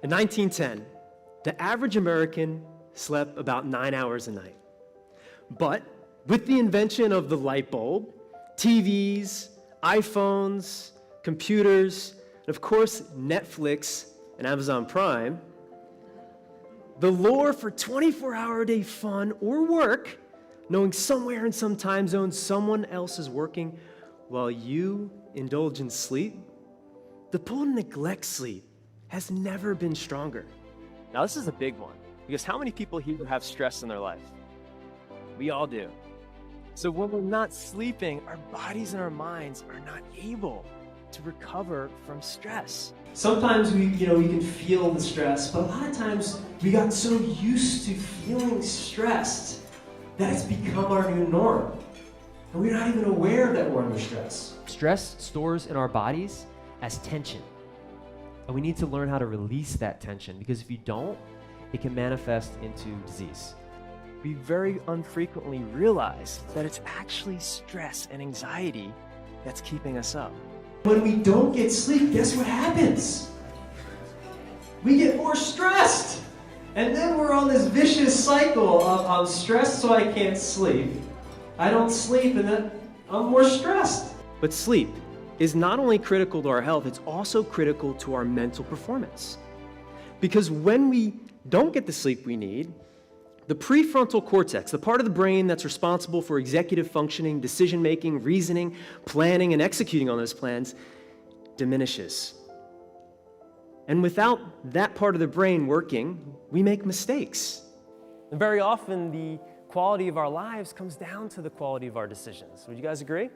In 1910, the average American slept about 9 hours a night. But with the invention of the light bulb, TVs, iPhones, computers, and of course, Netflix and Amazon Prime, the lure for 24-hour-a-day fun or work, knowing somewhere in some time zone someone else is working while you indulge in sleep, the pull to neglect sleep has never been stronger. Now this is a big one, because how many people here have stress in their life? We all do. So when we're not sleeping, our bodies and our minds are not able to recover from stress. Sometimes we can feel the stress, but a lot of times we got so used to feeling stressed that it's become our new norm. And we're not even aware that we're under stress. Stress stores in our bodies as tension. And we need to learn how to release that tension, because if you don't, it can manifest into disease. We very unfrequently realize that it's actually stress and anxiety that's keeping us up. When we don't get sleep, guess what happens? We get more stressed. And then we're on this vicious cycle of I'm stressed so I can't sleep. I don't sleep and then I'm more stressed. But sleep is not only critical to our health, it's also critical to our mental performance. Because when we don't get the sleep we need, the prefrontal cortex, the part of the brain that's responsible for executive functioning, decision-making, reasoning, planning, and executing on those plans, diminishes. And without that part of the brain working, we make mistakes. And very often, the quality of our lives comes down to the quality of our decisions. Would you guys agree?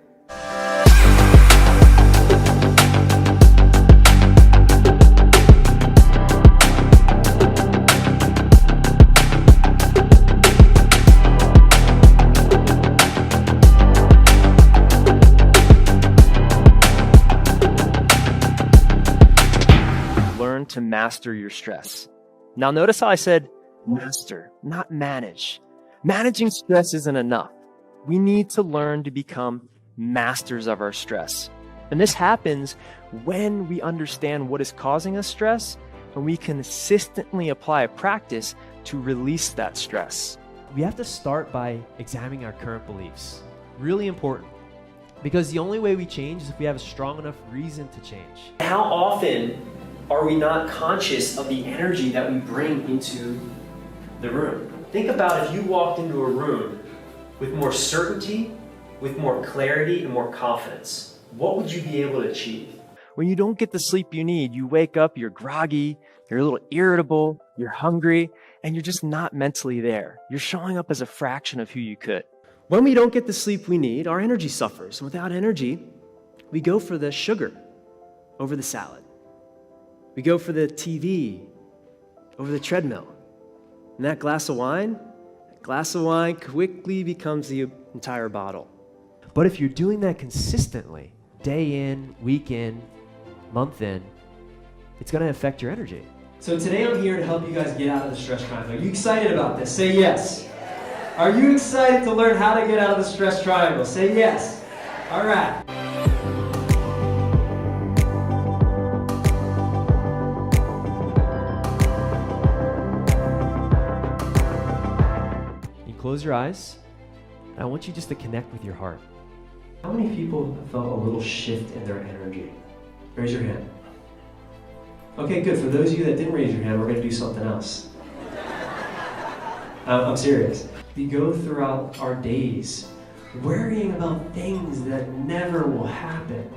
Learn to master your stress. Now notice how I said master, not manage. Managing stress isn't enough. We need to learn to become masters of our stress. And this happens when we understand what is causing us stress and we consistently apply a practice to release that stress. We have to start by examining our current beliefs. Really important. Because the only way we change is if we have a strong enough reason to change. How often are we not conscious of the energy that we bring into the room? Think about if you walked into a room with more certainty, with more clarity, and more confidence. What would you be able to achieve? When you don't get the sleep you need, you wake up, you're groggy, you're a little irritable, you're hungry, and you're just not mentally there. You're showing up as a fraction of who you could. When we don't get the sleep we need, our energy suffers. And without energy, we go for the sugar over the salad. We go for the TV over the treadmill. And that glass of wine quickly becomes the entire bottle. But if you're doing that consistently, day in, week in, month in, it's going to affect your energy. So today I'm here to help you guys get out of the stress triangle. Are you excited about this? Say yes. Are you excited to learn how to get out of the stress triangle? Say yes. All right. Close your eyes, and I want you just to connect with your heart. How many people have felt a little shift in their energy? Raise your hand. Okay, good. For those of you that didn't raise your hand, we're going to do something else. I'm serious. We go throughout our days worrying about things that never will happen.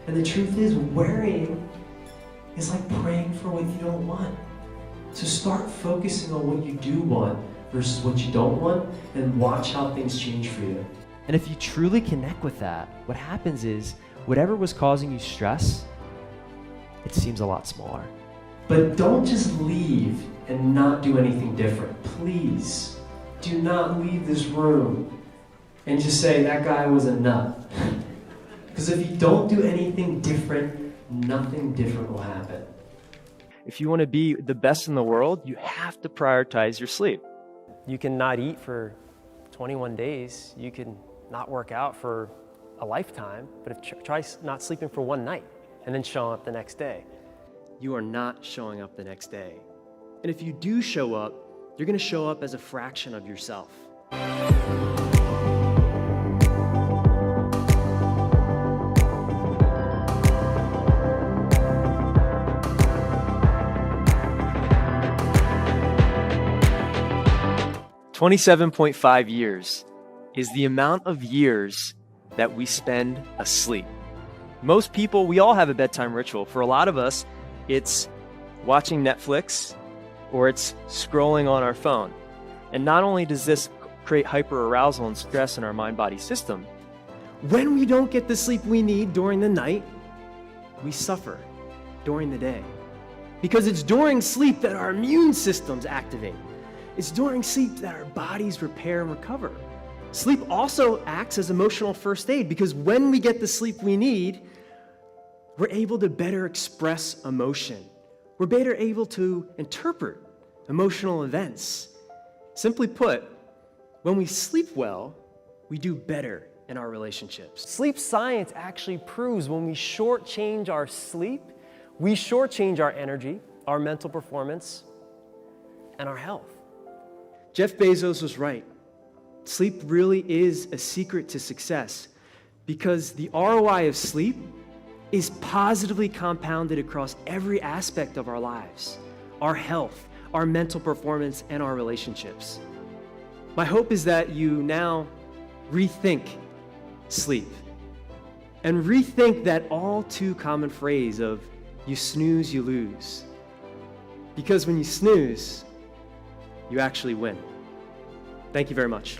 And the truth is, worrying is like praying for what you don't want. So start focusing on what you do want versus what you don't want, and watch how things change for you. And if you truly connect with that, what happens is whatever was causing you stress, it seems a lot smaller. But don't just leave and not do anything different. Please do not leave this room and just say that guy was a nut. Because if you don't do anything different, nothing different will happen. If you want to be the best in the world, you have to prioritize your sleep. You can not eat for 21 days. You can not work out for a lifetime, but try not sleeping for one night and then showing up the next day. you are not showing up the next day. And if you do show up, you're going to show up as a fraction of yourself. "27.5 years is the amount of years that we spend asleep." Most people, we all have a bedtime ritual. For a lot of us, it's watching Netflix or it's scrolling on our phone. And not only does this create hyperarousal and stress in our mind-body system, when we don't get the sleep we need during the night, we suffer during the day. Because it's during sleep that our immune systems activate. It's during sleep that our bodies repair and recover. Sleep also acts as emotional first aid because when we get the sleep we need, we're able to better express emotion. We're better able to interpret emotional events. Simply put, when we sleep well, we do better in our relationships. Sleep science actually proves when we shortchange our sleep, we shortchange our energy, our mental performance, and our health. Jeff Bezos was right. Sleep really is a secret to success because the ROI of sleep is positively compounded across every aspect of our lives, our health, our mental performance, and our relationships. My hope is that you now rethink sleep and rethink that all too common phrase of you snooze, you lose. Because when you snooze, you actually win. Thank you very much.